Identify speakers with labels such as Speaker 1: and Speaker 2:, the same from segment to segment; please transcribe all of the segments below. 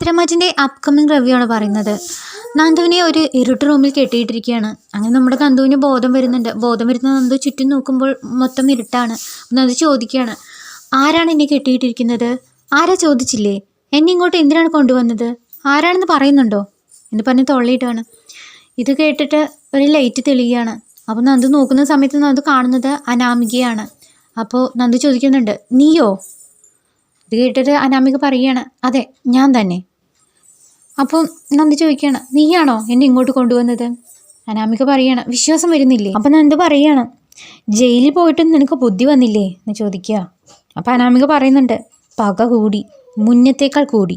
Speaker 1: പരമാറ്റിൻ്റെ upcoming review ആണ് പറയുന്നത്. നന്ദുവിനെ ഒരു ഇരുട്ട് റൂമിൽ കെട്ടിയിട്ടിരിക്കുകയാണ്. അങ്ങനെ നമ്മുടെ നന്ദുവിന് ബോധം വരുന്നുണ്ട്. ബോധം വരുന്ന നന്ദു ചുറ്റും നോക്കുമ്പോൾ മൊത്തം ഇരുട്ടാണ്. നന്ദു ചോദിക്കുകയാണ്, ആരാണ് എന്നെ കെട്ടിയിട്ടിരിക്കുന്നത്? ആരാ ചോദിച്ചില്ലേ? എന്നെ ഇങ്ങോട്ട് എന്തിനാണ് കൊണ്ടുവന്നത്? ആരാണെന്ന് പറയുന്നുണ്ടോ എന്ന് പറഞ്ഞ് തൊള്ളിയിട്ടാണ്. ഇത് കേട്ടിട്ട് ഒരു ലൈറ്റ് തെളിയുകയാണ്. അപ്പോൾ നന്ദു നോക്കുന്ന സമയത്ത് നന്ദു കാണുന്നത് അനാമികയാണ്. അപ്പോൾ നന്ദു ചോദിക്കുന്നുണ്ട്, നീയോ? ഇത് കേട്ടിട്ട് അനാമിക പറയുകയാണ്, അതെ ഞാൻ തന്നെ. അപ്പോൾ നന്ദു ചോദിക്കുകയാണ്, നീയാണോ എന്നെ ഇങ്ങോട്ട് കൊണ്ടുവന്നത്? അനാമിക പറയുകയാണ്, വിശ്വാസം വരുന്നില്ലേ? അപ്പം നന്ദു പറയുകയാണ്, ജയിലിൽ പോയിട്ടും നിനക്ക് ബുദ്ധി വന്നില്ലേ എന്ന് ചോദിക്കുക. അപ്പം അനാമിക പറയുന്നുണ്ട്, പക കൂടി, മുന്നത്തേക്കാൾ കൂടി.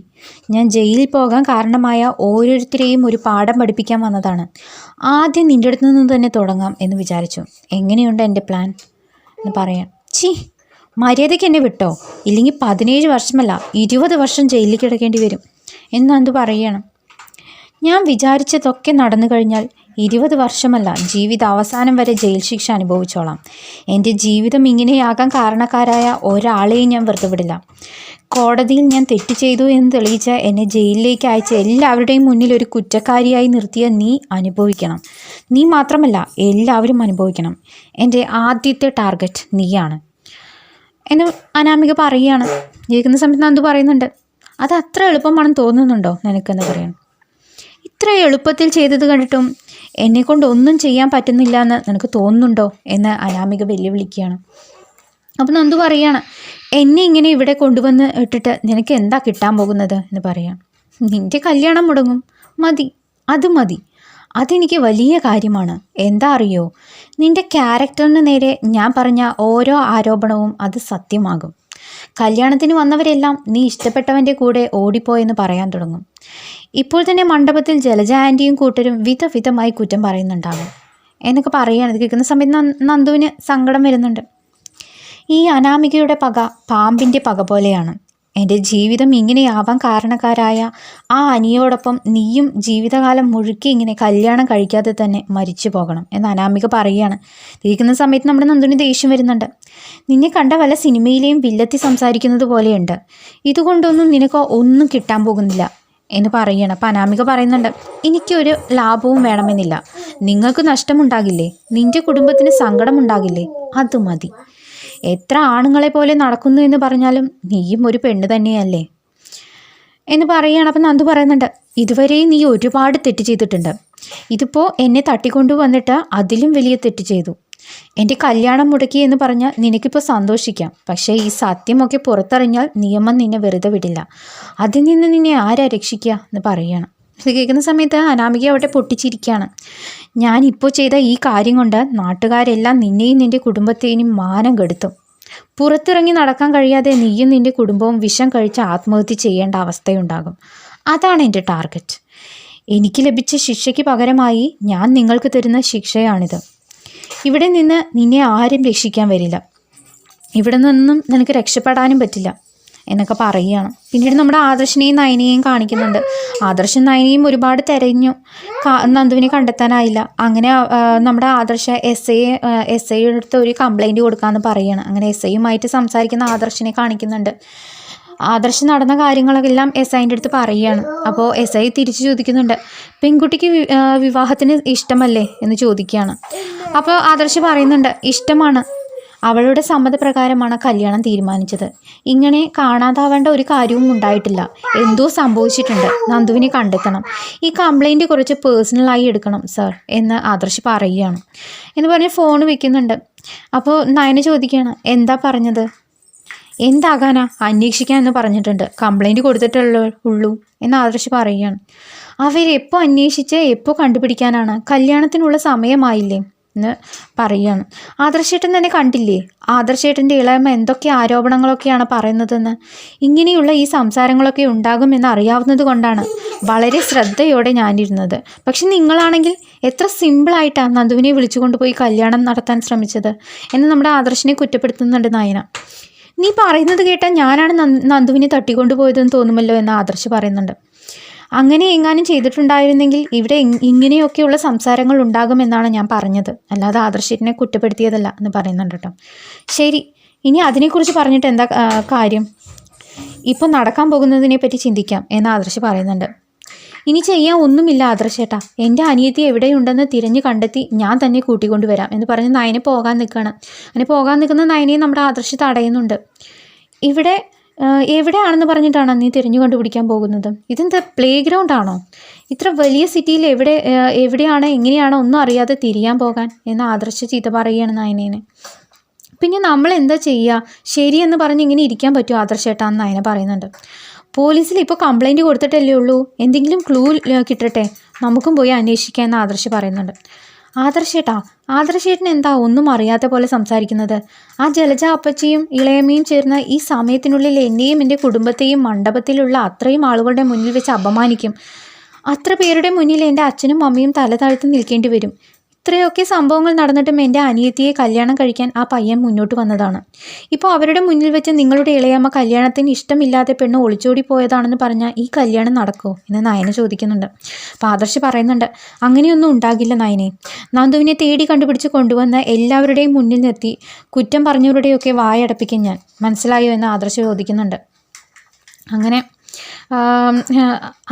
Speaker 1: ഞാൻ ജയിലിൽ പോകാൻ കാരണമായ ഓരോരുത്തരെയും ഒരു പാഠം പഠിപ്പിക്കാൻ വന്നതാണ്. ആദ്യം നിൻ്റെ അടുത്ത് നിന്ന് തന്നെ തുടങ്ങാം എന്ന് വിചാരിച്ചു. എങ്ങനെയുണ്ട് എൻ്റെ പ്ലാൻ എന്ന് പറയാം. മര്യാദയ്ക്ക് എന്നെ വിട്ടോ, ഇല്ലെങ്കിൽ 17 വർഷമല്ല 20 വർഷം ജയിലിൽ കിടക്കേണ്ടി വരും എന്ന് നന്ദു പറയുകയാണ്. ഞാൻ വിചാരിച്ചതൊക്കെ നടന്നു കഴിഞ്ഞാൽ 20 വർഷമല്ല, ജീവിത അവസാനം വരെ ജയിൽ ശിക്ഷ അനുഭവിച്ചോളാം. എൻ്റെ ജീവിതം ഇങ്ങനെയാകാൻ കാരണക്കാരായ ഒരാളെയും ഞാൻ വെറുതെ വിടില്ല. കോടതിയിൽ ഞാൻ തെറ്റ് ചെയ്തു എന്ന് തെളിയിച്ച എന്നെ ജയിലിലേക്ക് അയച്ച എല്ലാവരുടെയും മുന്നിൽ ഒരു കുറ്റക്കാരിയായി നിർത്തിയ നീ അനുഭവിക്കണം. നീ മാത്രമല്ല, എല്ലാവരും അനുഭവിക്കണം. എൻ്റെ ആദ്യത്തെ ടാർഗറ്റ് നീയാണ് എന്ന് അനാമിക പറയുകയാണ്. ജയിക്കുന്ന സമയത്ത് നന്ദു പറയുന്നുണ്ട്, അത് അത്ര എളുപ്പമാണെന്ന് തോന്നുന്നുണ്ടോ നിനക്കെന്ന് പറയണം. ഇത്ര എളുപ്പത്തിൽ ചെയ്തത് കണ്ടിട്ടും എന്നെക്കൊണ്ട് ഒന്നും ചെയ്യാൻ പറ്റുന്നില്ല എന്ന് നിനക്ക് തോന്നുന്നുണ്ടോ എന്ന് അനാമിക വെല്ലുവിളിക്കുകയാണ്. അപ്പോൾ നന്ദു പറയുകയാണ്, എന്നെ ഇങ്ങനെ ഇവിടെ കൊണ്ടുവന്ന് ഇട്ടിട്ട് നിനക്ക് എന്താ കിട്ടാൻ പോകുന്നത് എന്ന് പറയാം. നിൻ്റെ കല്യാണം മുടങ്ങും, മതി, അത് മതി. അതെനിക്ക് വലിയ കാര്യമാണ്. എന്താ അറിയോ, നിൻ്റെ ക്യാരക്ടറിന് നേരെ ഞാൻ പറഞ്ഞ ഓരോ ആരോപണവും അത് സത്യമാകും. കല്യാണത്തിന് വന്നവരെല്ലാം നീ ഇഷ്ടപ്പെട്ടവൻ്റെ കൂടെ ഓടിപ്പോയെന്ന് പറയാൻ തുടങ്ങും. ഇപ്പോൾ തന്നെ മണ്ഡപത്തിൽ ജലജ ആൻറ്റിയും കൂട്ടരും വിധമായി കുറ്റം പറയുന്നുണ്ടാകും എന്നൊക്കെ പറയുകയാണ്. ഇത് കേൾക്കുന്ന സമയത്ത് നന്ദുവിന് സങ്കടം വരുന്നുണ്ട്. ഈ അനാമികയുടെ പക പാമ്പിൻ്റെ പക പോലെയാണ്. എൻ്റെ ജീവിതം ഇങ്ങനെയാവാൻ കാരണക്കാരായ ആ അനിയോടൊപ്പം നീയും ജീവിതകാലം മുഴുക്കി ഇങ്ങനെ കല്യാണം കഴിക്കാതെ തന്നെ മരിച്ചു പോകണം എന്ന് അനാമിക പറയുകയാണ്. ഇരിക്കുന്ന സമയത്ത് നമ്മുടെ നന്ദുവിന് ദേഷ്യം വരുന്നുണ്ട്. നിന്നെ കണ്ട വല്ല സിനിമയിലെയും വില്ലത്തി സംസാരിക്കുന്നത് പോലെയുണ്ട്. ഇതുകൊണ്ടൊന്നും നിനക്ക് ഒന്നും കിട്ടാൻ പോകുന്നില്ല എന്ന് പറയുകയാണ്. അപ്പം അനാമിക പറയുന്നുണ്ട്, എനിക്കൊരു ലാഭവും വേണമെന്നില്ല. നിങ്ങൾക്ക് നഷ്ടമുണ്ടാകില്ലേ, നിൻ്റെ കുടുംബത്തിന് സങ്കടമുണ്ടാകില്ലേ, അത് മതി. എത്ര ആണുങ്ങളെ പോലെ നടക്കുന്നു എന്ന് പറഞ്ഞാലും നീയും ഒരു പെണ്ണ് തന്നെയല്ലേ എന്ന് പറയുകയാണ്. അപ്പം നന്ദു പറയുന്നുണ്ട്, ഇതുവരെയും നീ ഒരുപാട് തെറ്റ് ചെയ്തിട്ടുണ്ട്. ഇതിപ്പോൾ എന്നെ തട്ടിക്കൊണ്ടു വന്നിട്ട് അതിലും വലിയ തെറ്റ് ചെയ്തു. എൻ്റെ കല്യാണം മുടക്കി എന്ന് പറഞ്ഞാൽ നിനക്കിപ്പോൾ സന്തോഷിക്കാം. പക്ഷേ ഈ സത്യമൊക്കെ പുറത്തറിഞ്ഞാൽ നിയമം നിന്നെ വെറുതെ വിടില്ല. അതിൽ നിന്ന് നിന്നെ ആരാ രക്ഷിക്കുക എന്ന് പറയുകയാണ്. ഇത് കേൾക്കുന്ന സമയത്ത് അനാമിക അവിടെ പൊട്ടിച്ചിരിക്കുകയാണ്. ഞാനിപ്പോൾ ചെയ്ത ഈ കാര്യം കൊണ്ട് നാട്ടുകാരെല്ലാം നിന്നെയും നിൻ്റെ കുടുംബത്തെയും മാനം കെടുത്തും. പുറത്തിറങ്ങി നടക്കാൻ കഴിയാതെ നീയും നിൻ്റെ കുടുംബവും വിഷം കഴിച്ച് ആത്മഹത്യ ചെയ്യേണ്ട അവസ്ഥയുണ്ടാകും. അതാണ് എൻ്റെ ടാർഗറ്റ്. എനിക്ക് ലഭിച്ച ശിക്ഷയ്ക്ക് പകരമായി ഞാൻ നിങ്ങൾക്ക് തരുന്ന ശിക്ഷയാണിത്. ഇവിടെ നിന്ന് നിന്നെ ആരും രക്ഷിക്കാൻ വരില്ല. ഇവിടെ നിന്നും നിനക്ക് രക്ഷപ്പെടാനും പറ്റില്ല എന്നൊക്കെ പറയുകയാണ്. പിന്നീട് നമ്മുടെ ആദർശിനെയും നയനയെയും കാണിക്കുന്നുണ്ട്. ആദർശം നയനയും ഒരുപാട് തിരഞ്ഞു, നന്ദുവിനെ കണ്ടെത്താനായില്ല. അങ്ങനെ നമ്മുടെ ആദർശ എസ് ഐ അടുത്ത് ഒരു കംപ്ലൈൻറ്റ് കൊടുക്കാമെന്ന് പറയുകയാണ്. അങ്ങനെ എസ് ഐയുമായിട്ട് സംസാരിക്കുന്ന ആദർശിനെ കാണിക്കുന്നുണ്ട്. ആദർശം നടന്ന കാര്യങ്ങളെല്ലാം എസ് ഐൻ്റെ അടുത്ത് പറയുകയാണ്. അപ്പോൾ എസ് ഐ തിരിച്ചു ചോദിക്കുന്നുണ്ട്, പെൺകുട്ടിക്ക് വിവാഹത്തിന് ഇഷ്ടമല്ലേ എന്ന് ചോദിക്കുകയാണ്. അപ്പോൾ ആദർശ് പറയുന്നുണ്ട്, ഇഷ്ടമാണ്. അവളുടെ സമ്മതപ്രകാരമാണ് കല്യാണം തീരുമാനിച്ചത്. ഇങ്ങനെ കാണാതാവേണ്ട ഒരു കാര്യവും ഉണ്ടായിട്ടില്ല. എന്തോ സംഭവിച്ചിട്ടുണ്ട്. നന്ദുവിനെ കണ്ടെത്തണം. ഈ കംപ്ലൈൻറ്റ് കുറച്ച് പേഴ്സണലായി എടുക്കണം സർ എന്ന് ആദർശ് പറയുകയാണ്. എന്ന് പറഞ്ഞ് ഫോൺ വെക്കുന്നുണ്ട്. അപ്പോൾ നയന ചോദിക്കുകയാണ്, എന്താ പറഞ്ഞത്? എന്താകാനാ, അന്വേഷിക്കാൻ എന്ന് പറഞ്ഞിട്ടുണ്ട്. കംപ്ലൈൻറ്റ് കൊടുത്തിട്ടുള്ളൂ എന്ന് ആദർശ് പറയുകയാണ്. അവരെപ്പോൾ അന്വേഷിച്ച് എപ്പോൾ കണ്ടുപിടിക്കാനാണ്? കല്യാണത്തിനുള്ള സമയമായില്ലേ എന്ന് പറയുകയാണ്. ആദർശേട്ടൻ തന്നെ കണ്ടില്ലേ, ആദർശേട്ടൻ്റെ ഇളയമ്മ എന്തൊക്കെ ആരോപണങ്ങളൊക്കെയാണ് പറയുന്നതെന്ന്. ഇങ്ങനെയുള്ള ഈ സംസാരങ്ങളൊക്കെ ഉണ്ടാകുമെന്ന് അറിയാവുന്നത് കൊണ്ടാണ് വളരെ ശ്രദ്ധയോടെ ഞാനിരുന്നത്. പക്ഷെ നിങ്ങളാണെങ്കിൽ എത്ര സിമ്പിളായിട്ടാണ് നന്ദുവിനെ വിളിച്ചു കൊണ്ടുപോയി കല്യാണം നടത്താൻ ശ്രമിച്ചത് എന്ന് നമ്മുടെ ആദർശിനെ കുറ്റപ്പെടുത്തുന്നുണ്ട് നയന. നീ പറയുന്നത് കേട്ടാൽ ഞാനാണ് നന്ദുവിനെ തട്ടിക്കൊണ്ടുപോയതെന്ന് തോന്നുമല്ലോ എന്ന് ആദർശ് പറയുന്നുണ്ട്. അങ്ങനെ എങ്ങാനും ചെയ്തിട്ടുണ്ടായിരുന്നെങ്കിൽ ഇവിടെ ഇങ്ങനെയൊക്കെയുള്ള സംസാരങ്ങൾ ഉണ്ടാകുമെന്നാണ് ഞാൻ പറഞ്ഞത്, അല്ലാതെ ആദർശിനെ കുറ്റപ്പെടുത്തിയതല്ല എന്ന് പറയുന്നുണ്ട് കേട്ടോ. ശരി, ഇനി അതിനെക്കുറിച്ച് പറഞ്ഞിട്ട് എന്താ കാര്യം? ഇപ്പം നടക്കാൻ പോകുന്നതിനെ പറ്റി ചിന്തിക്കാം എന്ന് ആദർശ് പറയുന്നുണ്ട്. ഇനി ചെയ്യാൻ ഒന്നുമില്ല ആദർശേട്ടാ, എൻ്റെ അനിയത്തി എവിടെയുണ്ടെന്ന് തിരഞ്ഞു കണ്ടെത്തി ഞാൻ തന്നെ കൂട്ടിക്കൊണ്ടുവരാം എന്ന് പറഞ്ഞ് നയനെ പോകാൻ നിൽക്കുകയാണ്. അങ്ങനെ പോകാൻ നിൽക്കുന്ന നയനെയും നമ്മുടെ ആദർശ് തടയുന്നുണ്ട്. ഇവിടെ എവിടെയാണെന്ന് പറഞ്ഞിട്ടാണ് നീ തിരഞ്ഞു കണ്ടുപിടിക്കാൻ പോകുന്നത്? ഇതെന്താ പ്ലേ ഗ്രൗണ്ട് ആണോ? ഇത്ര വലിയ സിറ്റിയിൽ എവിടെയാണ് എങ്ങനെയാണോ ഒന്നും അറിയാതെ തിരിയാൻ പോകാൻ എന്ന് ആദർശ് ചീത്ത പറയുകയാണ് നയനേനെ. പിന്നെ നമ്മൾ എന്താ ചെയ്യുക? ശരിയെന്ന് പറഞ്ഞ് ഇങ്ങനെ ഇരിക്കാൻ പറ്റുമോ ആദർശേട്ടാന്ന് നയന പറയുന്നുണ്ട്. പോലീസിൽ ഇപ്പോൾ കംപ്ലൈൻറ്റ് കൊടുത്തിട്ടല്ലേ ഉള്ളൂ, എന്തെങ്കിലും ക്ലൂ കിട്ടട്ടെ, നമുക്കും പോയി അന്വേഷിക്കാം എന്ന് ആദർശ് പറയുന്നുണ്ട്. ആദർശേട്ടൻ എന്താ ഒന്നും അറിയാത്ത പോലെ സംസാരിക്കുന്നത്? ആ ജലജ അപ്പച്ചിയും ഇളയമ്മയും ചേർന്ന് ഈ സമയത്തിനുള്ളിൽ എന്നെയും എൻ്റെ കുടുംബത്തെയും മണ്ഡപത്തിലുള്ള അത്രയും ആളുകളുടെ മുന്നിൽ വെച്ച് അപമാനിക്കും. അത്ര പേരുടെ മുന്നിൽ എൻ്റെ അച്ഛനും അമ്മയും തല താഴ്ത്തി നിൽക്കേണ്ടി വരും. ഇത്രയൊക്കെ സംഭവങ്ങൾ നടന്നിട്ടും എൻ്റെ അനിയത്തിയെ കല്യാണം കഴിക്കാൻ ആ പയ്യൻ മുന്നോട്ട് വന്നതാണ്. ഇപ്പോൾ അവരുടെ മുന്നിൽ വെച്ച് നിങ്ങളുടെ ഇളയമ്മ കല്യാണത്തിന് ഇഷ്ടമില്ലാതെ പെണ്ണ് ഒളിച്ചോടി പോയതാണെന്ന് പറഞ്ഞാൽ ഈ കല്യാണം നടക്കുമോ എന്ന് നയന ചോദിക്കുന്നുണ്ട്. അപ്പോൾ ആദർശ് പറയുന്നുണ്ട്, അങ്ങനെയൊന്നും ഉണ്ടാകില്ല നയനെ. നന്ദുവിനെ തേടി കണ്ടുപിടിച്ച് കൊണ്ടുവന്ന് എല്ലാവരുടെയും മുന്നിൽ നിർത്തി കുറ്റം പറഞ്ഞവരുടെയൊക്കെ വായടപ്പിക്കും ഞാൻ, മനസ്സിലായോ എന്ന് ആദർശ് ചോദിക്കുന്നുണ്ട്. അങ്ങനെ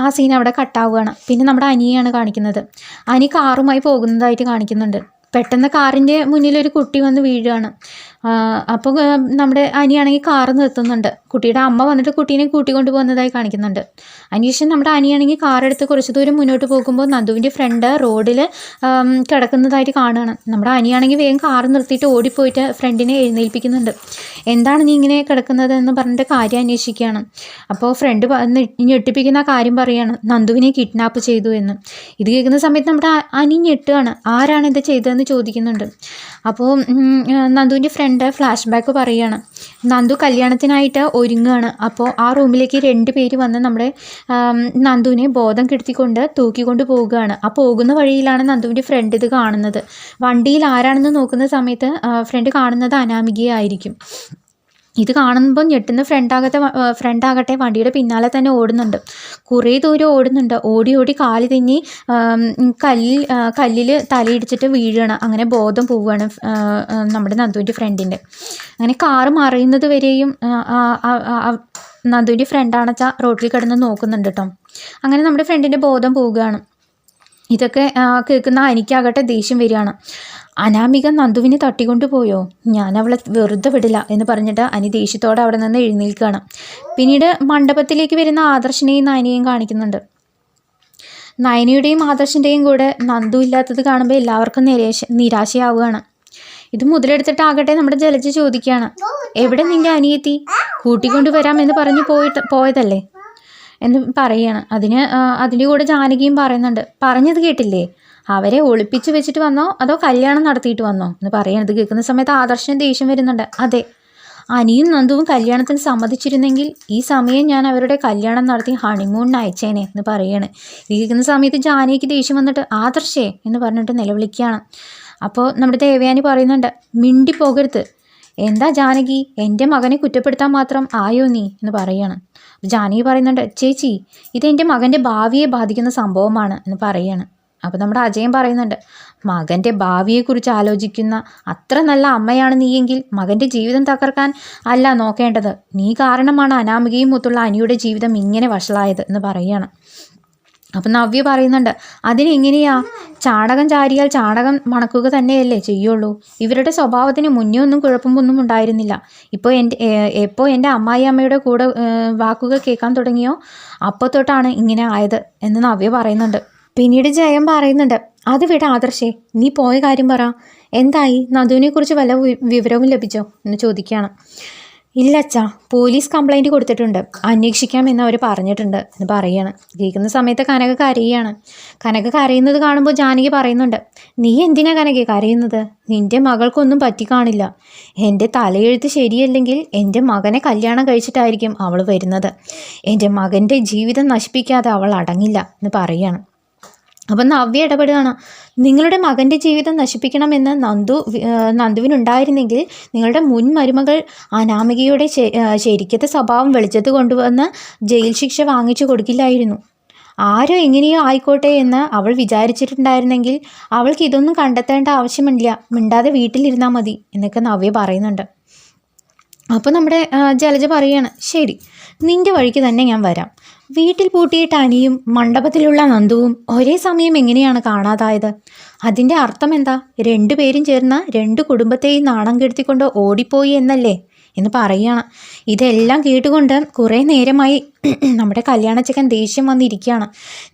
Speaker 1: ആ സീൻ അവിടെ കട്ടാവുകയാണ്. പിന്നെ നമ്മുടെ അനിയാണ് കാണിക്കുന്നത്. അനി കാറുമായി പോകുന്നതായിട്ട് കാണിക്കുന്നുണ്ട്. പെട്ടെന്ന് കാറിൻ്റെ മുന്നിലൊരു കുട്ടി വന്ന് വീഴുകയാണ്. അപ്പോൾ നമ്മുടെ അനിയാണെങ്കിൽ കാറ് നിർത്തുന്നുണ്ട്. കുട്ടിയുടെ അമ്മ വന്നിട്ട് കുട്ടീനെ കൂട്ടിക്കൊണ്ട് പോകുന്നതായി കാണിക്കുന്നുണ്ട്. അതിനുശേഷം നമ്മുടെ അനിയാണെങ്കിൽ കാറെടുത്ത് കുറച്ച് ദൂരം മുന്നോട്ട് പോകുമ്പോൾ നന്ദുവിൻ്റെ ഫ്രണ്ട് റോഡിൽ കിടക്കുന്നതായിട്ട് കാണുകയാണ്. നമ്മുടെ അനിയാണെങ്കിൽ വേഗം കാറ് നിർത്തിയിട്ട് ഓടിപ്പോയിട്ട് ഫ്രണ്ടിനെ എഴുന്നേൽപ്പിക്കുന്നുണ്ട്. എന്താണ് നീ ഇങ്ങനെ കിടക്കുന്നത് എന്ന് പറഞ്ഞിട്ട് കാര്യം അന്വേഷിക്കുകയാണ്. അപ്പോൾ ഫ്രണ്ട് ഞെട്ടിപ്പിക്കുന്ന കാര്യം പറയുകയാണ്, നന്ദുവിനെ കിഡ്നാപ്പ് ചെയ്തു എന്ന്. ഇത് കേൾക്കുന്ന സമയത്ത് നമ്മുടെ അനി ഞെട്ടുകയാണ്. ആരാണ് ഇത് ചെയ്തതെന്ന് ചോദിക്കുന്നുണ്ട്. അപ്പോൾ നന്ദുവിൻ്റെ ഫ്രണ്ട് ഫ്ലാഷ് ബാക്ക് പറയുകയാണ്. നന്ദു കല്യാണത്തിനായിട്ട് ഒരുങ്ങുകയാണ്. അപ്പോൾ ആ റൂമിലേക്ക് 2 പേര് വന്ന് നമ്മുടെ നന്ദുവിനെ ബോധം കെടുത്തിക്കൊണ്ട് തൂക്കിക്കൊണ്ട് പോവുകയാണ്. ആ പോകുന്ന വഴിയിലാണ് നന്ദുവിൻ്റെ ഫ്രണ്ട് ഇത് കാണുന്നത്. വണ്ടിയിൽ ആരാണെന്ന് നോക്കുന്ന സമയത്ത് ഫ്രണ്ട് കാണുന്നത് അനാമികയെ ആയിരിക്കും. ഇത് കാണുമ്പോൾ ഞെട്ടുന്ന ഫ്രണ്ടാകട്ടെ വണ്ടിയുടെ പിന്നാലെ തന്നെ ഓടുന്നുണ്ട്. കുറേ ദൂരം ഓടുന്നുണ്ട്. ഓടി ഓടി കാല് തെന്നി കല്ലിൽ തലയിടിച്ചിട്ട് വീഴുകയാണ്. അങ്ങനെ ബോധം പോവുകയാണ് നമ്മുടെ നന്ദുവിൻ്റെ ഫ്രണ്ടിൻ്റെ. അങ്ങനെ കാറ് മറിയുന്നത് വരെയും നന്ദുവിൻ്റെ ഫ്രണ്ടാണെച്ചാൽ റോഡിൽ കിടന്ന് നോക്കുന്നുണ്ട് കേട്ടോ. അങ്ങനെ നമ്മുടെ ഫ്രണ്ടിൻ്റെ ബോധം പോവുകയാണ്. ഇതൊക്കെ കേൾക്കുന്ന എനിക്കാകട്ടെ ദേഷ്യം വരികയാണ്. അനാമിക നന്ദുവിനെ തട്ടിക്കൊണ്ട് പോയോ? ഞാൻ അവളെ വെറുതെ വിടില്ല എന്ന് പറഞ്ഞിട്ട് അനി ദേഷ്യത്തോടെ അവിടെ നിന്ന് എഴുന്നേൽക്കുകയാണ്. പിന്നീട് മണ്ഡപത്തിലേക്ക് വരുന്ന ആദർശിനെയും നയനയെയും കാണിക്കുന്നുണ്ട്. നയനയുടെയും ആദർശിൻ്റെയും കൂടെ നന്ദു ഇല്ലാത്തത് കാണുമ്പോൾ എല്ലാവർക്കും നിരാശയാവുകയാണ്. ഇത് മുതലെടുത്തിട്ടാകട്ടെ നമ്മുടെ ജലജ ചോദിക്കുകയാണ്, എവിടെ നിൻ്റെ അനിയത്തി? കൂട്ടിക്കൊണ്ട് വരാം എന്ന് പറഞ്ഞ് പോയതല്ലേ എന്ന് പറയുകയാണ്. അതിൻ്റെ കൂടെ ജാനകിയും പറയുന്നുണ്ട്, പറഞ്ഞത് കേട്ടില്ലേ, അവരെ ഒളിപ്പിച്ച് വെച്ചിട്ട് വന്നോ അതോ കല്യാണം നടത്തിയിട്ട് വന്നോ എന്ന് പറയണത് കേൾക്കുന്ന സമയത്ത് ആദർശന് ദേഷ്യം വരുന്നുണ്ട്. അതെ, അനിയും നന്ദുവും കല്യാണത്തിന് സമ്മതിച്ചിരുന്നെങ്കിൽ ഈ സമയം ഞാൻ അവരുടെ കല്യാണം നടത്തി ഹണിമൂണിന് അയച്ചേനെ എന്ന് പറയാണ്. ഇത് കേൾക്കുന്ന സമയത്ത് ജാനകിക്ക് ദേഷ്യം വന്നിട്ട് ആദർശേ എന്ന് പറഞ്ഞിട്ട് നിലവിളിക്കുകയാണ്. അപ്പോൾ നമ്മുടെ ദേവയാനി പറയുന്നുണ്ട്, മിണ്ടി പോകരുത്. എന്താ ജാനകി, എൻ്റെ മകനെ കുറ്റപ്പെടുത്താൻ മാത്രം ആയോ നീ എന്ന് പറയാണ്. ജാനകി പറയുന്നുണ്ട്, ചേച്ചി ഇതെൻ്റെ മകൻ്റെ ഭാവിയെ ബാധിക്കുന്ന സംഭവമാണ് എന്ന് പറയാണ്. അപ്പോൾ നമ്മുടെ അജയൻ പറയുന്നുണ്ട്, മകൻ്റെ ഭാവിയെക്കുറിച്ച് ആലോചിക്കുന്ന അത്ര നല്ല അമ്മയാണ് നീയെങ്കിൽ മകൻ്റെ ജീവിതം തകർക്കാൻ അല്ല നോക്കേണ്ടത്. നീ കാരണമാണ് അനാമികയും മൊത്തുള്ള അനിയുടെ ജീവിതം ഇങ്ങനെ വഷളായത് എന്ന് പറയുകയാണ്. അപ്പം നവ്യ പറയുന്നുണ്ട്, അതിനെങ്ങനെയാ? ചാണകം ചാരിയാൽ ചാണകം മണക്കുക തന്നെയല്ലേ ചെയ്യുള്ളൂ. ഇവരുടെ സ്വഭാവത്തിന് മുന്നേ ഒന്നും കുഴപ്പമൊന്നും ഉണ്ടായിരുന്നില്ല. എപ്പോൾ എൻ്റെ അമ്മായിയമ്മയുടെ കൂടെ വാക്കുകൾ കേൾക്കാൻ തുടങ്ങിയോ അപ്പോൾ തൊട്ടാണ് ഇങ്ങനെ ആയത് എന്ന് നവ്യ പറയുന്നുണ്ട്. പിന്നീട് ജയം പറയുന്നുണ്ട്, അത് വിട ആദർശേ, നീ പോയ കാര്യം പറ. എന്തായി? നന്ദുവിനെക്കുറിച്ച് വല്ല വിവരവും ലഭിച്ചോ എന്ന് ചോദിക്കുകയാണ്. ഇല്ല അച്ഛാ, പോലീസ് കംപ്ലൈൻറ്റ് കൊടുത്തിട്ടുണ്ട്, അന്വേഷിക്കാമെന്ന് അവർ പറഞ്ഞിട്ടുണ്ട് എന്ന് പറയുകയാണ്. കേൾക്കുന്ന സമയത്ത് കനക കരയുകയാണ്. കനക കരയുന്നത് കാണുമ്പോൾ ജാനകി പറയുന്നുണ്ട്, നീ എന്തിനാ കനക കരയുന്നത്? നിൻ്റെ മകൾക്കൊന്നും പറ്റിക്കാണില്ല. എൻ്റെ തലയെഴുത്ത് ശരിയല്ലെങ്കിൽ എൻ്റെ മകനെ കല്യാണം കഴിച്ചിട്ടായിരിക്കും അവൾ വരുന്നത്. എൻ്റെ മകൻ്റെ ജീവിതം നശിപ്പിക്കാതെ അവൾ അടങ്ങില്ല എന്ന് പറയുകയാണ്. അപ്പം നവ്യ ഇടപെടുകയാണ്. നിങ്ങളുടെ മകൻ്റെ ജീവിതം നശിപ്പിക്കണമെന്ന് നന്ദുവിനുണ്ടായിരുന്നെങ്കിൽ നിങ്ങളുടെ മുൻ മരുമകൾ അനാമികയുടെ ശരിക്കത്തെ സ്വഭാവം വെളിച്ചത്ത് കൊണ്ടുവന്ന് ജയിൽ ശിക്ഷ വാങ്ങിച്ചു കൊടുക്കില്ലായിരുന്നു. ആരോ എങ്ങനെയോ ആയിക്കോട്ടെ എന്ന് അവൾ വിചാരിച്ചിട്ടുണ്ടായിരുന്നെങ്കിൽ അവൾക്ക് ഇതൊന്നും കണ്ടെത്തേണ്ട ആവശ്യമില്ല, മിണ്ടാതെ വീട്ടിലിരുന്നാൽ മതി എന്നൊക്കെ നവ്യ പറയുന്നുണ്ട്. അപ്പോൾ നമ്മുടെ ജലജ പറയാണ്, ശരി, നിൻ്റെ വഴിക്ക് തന്നെ ഞാൻ വരാം. വീട്ടിൽ പൂട്ടിയിട്ട് അനിയും മണ്ഡപത്തിലുള്ള നന്ദുവും ഒരേ സമയം എങ്ങനെയാണ് കാണാതായത്? അതിൻ്റെ അർത്ഥം എന്താ? രണ്ടുപേരും ചേർന്ന രണ്ട് കുടുംബത്തെയും നാണം കെടുത്തിക്കൊണ്ട് ഓടിപ്പോയി എന്നല്ലേ എന്ന് പറയുകയാണ്. ഇതെല്ലാം കേട്ടുകൊണ്ട് കുറേ നേരമായി നമ്മുടെ കല്യാണച്ചക്കൻ ദേഷ്യം വന്നിരിക്കുകയാണ്.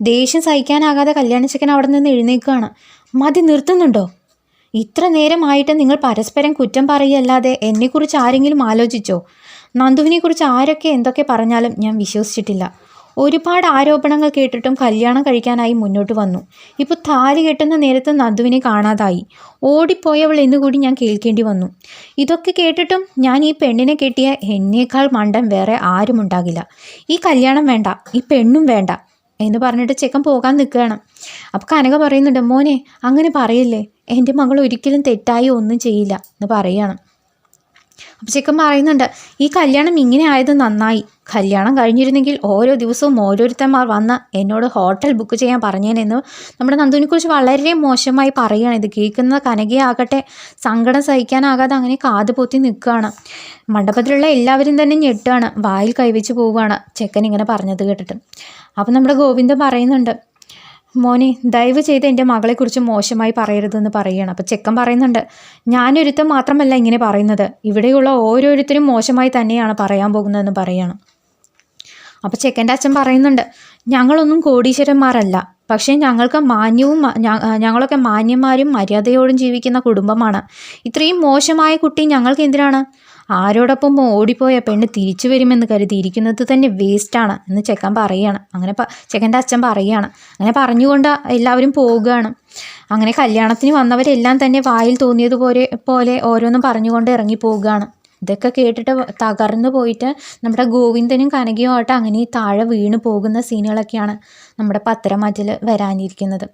Speaker 1: ദേഷ്യം സഹിക്കാനാകാതെ കല്യാണച്ചക്കൻ അവിടെ നിന്ന് എഴുന്നേൽക്കുകയാണ്. മതി, നിർത്തുന്നുണ്ടോ? ഇത്ര നേരമായിട്ട് നിങ്ങൾ പരസ്പരം കുറ്റം പറയുകയല്ലാതെ എന്നെക്കുറിച്ച് ആരെങ്കിലും ആലോചിച്ചോ? നന്ദുവിനെക്കുറിച്ച് ആരൊക്കെ എന്തൊക്കെ പറഞ്ഞാലും ഞാൻ വിശ്വസിച്ചിട്ടില്ല. ഒരുപാട് ആരോപണങ്ങൾ കേട്ടിട്ടും കല്യാണം കഴിക്കാനായി മുന്നോട്ട് വന്നു. ഇപ്പോൾ താലി കെട്ടുന്ന നേരത്ത് നന്ദുവിനെ കാണാതായി. ഓടിപ്പോയവൾ എന്നുകൂടി ഞാൻ കേൾക്കേണ്ടി വന്നു. ഇതൊക്കെ കേട്ടിട്ടും ഞാൻ ഈ പെണ്ണിനെ കെട്ടിയ എന്നേക്കാൾ മണ്ടൻ വേറെ ആരും ഉണ്ടാകില്ല. ഈ കല്യാണം വേണ്ട, ഈ പെണ്ണും വേണ്ട എന്ന് പറഞ്ഞിട്ട് ചെക്കൻ പോകാൻ നിൽക്കുകയാണ്. അപ്പോൾ കനക പറയുന്നുണ്ട്, മോനെ അങ്ങനെ പറയില്ലേ, എൻ്റെ മകൾ ഒരിക്കലും തെറ്റായി ഒന്നും ചെയ്യില്ല എന്ന് പറയുകയാണ്. അപ്പോൾ ചെക്കൻ പറയുന്നുണ്ട്, ഈ കല്യാണം ഇങ്ങനെ ആയത് നന്നായി. കല്യാണം കഴിഞ്ഞിരുന്നെങ്കിൽ ഓരോ ദിവസവും ഓരോരുത്തന്മാർ വന്ന് എന്നോട് ഹോട്ടൽ ബുക്ക് ചെയ്യാൻ പറഞ്ഞേനെന്ന് നമ്മുടെ നന്ദുവിനെക്കുറിച്ച് വളരെ മോശമായി പറയുകയാണ്. ഇത് കേൾക്കുന്ന കനകയാകട്ടെ സങ്കടം സഹിക്കാനാകാതെ അങ്ങനെ കാത് പൊത്തി നിൽക്കുകയാണ്. മണ്ഡപത്തിലുള്ള എല്ലാവരും തന്നെ ഞെട്ടാണ്, വായിൽ കൈവച്ച് പോവുകയാണ് ചെക്കൻ ഇങ്ങനെ പറഞ്ഞത് കേട്ടിട്ട്. അപ്പം നമ്മുടെ ഗോവിന്ദൻ പറയുന്നുണ്ട്, മോനെ ദയവ് ചെയ്ത് എൻ്റെ മകളെക്കുറിച്ച് മോശമായി പറയരുതെന്ന് പറയുകയാണ്. അപ്പോൾ ചെക്കൻ പറയുന്നുണ്ട്, ഞാനൊരുത്തൻ മാത്രമല്ല ഇങ്ങനെ പറയുന്നത്, ഇവിടെയുള്ള ഓരോരുത്തരും മോശമായി തന്നെയാണ് പറയാൻ പോകുന്നതെന്ന് പറയുകയാണ്. അപ്പോൾ ചെക്കൻ്റെ അച്ഛൻ പറയുന്നുണ്ട്, ഞങ്ങളൊന്നും കോടീശ്വരന്മാരല്ല, പക്ഷേ ഞങ്ങൾക്ക് ഞങ്ങളൊക്കെ മാന്യന്മാരും മര്യാദയോടും ജീവിക്കുന്ന കുടുംബമാണ്. ഇത്രയും മോശമായ കുട്ടി ഞങ്ങൾക്ക് എന്തിനാണ്? ആരോടൊപ്പം ഓടിപ്പോയ പെണ്ണ് തിരിച്ചു വരുമെന്ന് കരുതിയിരിക്കുന്നത് തന്നെ വേസ്റ്റാണ് എന്ന് ചെക്കൻ പറയുകയാണ്. അങ്ങനെ ചെക്കൻ്റെ അച്ഛൻ പറയുകയാണ്. അങ്ങനെ പറഞ്ഞുകൊണ്ട് എല്ലാവരും പോവുകയാണ്. അങ്ങനെ കല്യാണത്തിന് വന്നവരെല്ലാം തന്നെ വായിൽ തോന്നിയതുപോലെ ഓരോന്നും പറഞ്ഞുകൊണ്ട് ഇറങ്ങി പോവുകയാണ്. ഇതൊക്കെ കേട്ടിട്ട് തകർന്നു പോയിട്ട് നമ്മുടെ ഗോവിന്ദനും കനകയുമായിട്ട് അങ്ങനെ താഴെ വീണ് പോകുന്ന സീനുകളൊക്കെയാണ് നമ്മുടെ പത്തരമാറ്റിൽ വരാനിരിക്കുന്നത്.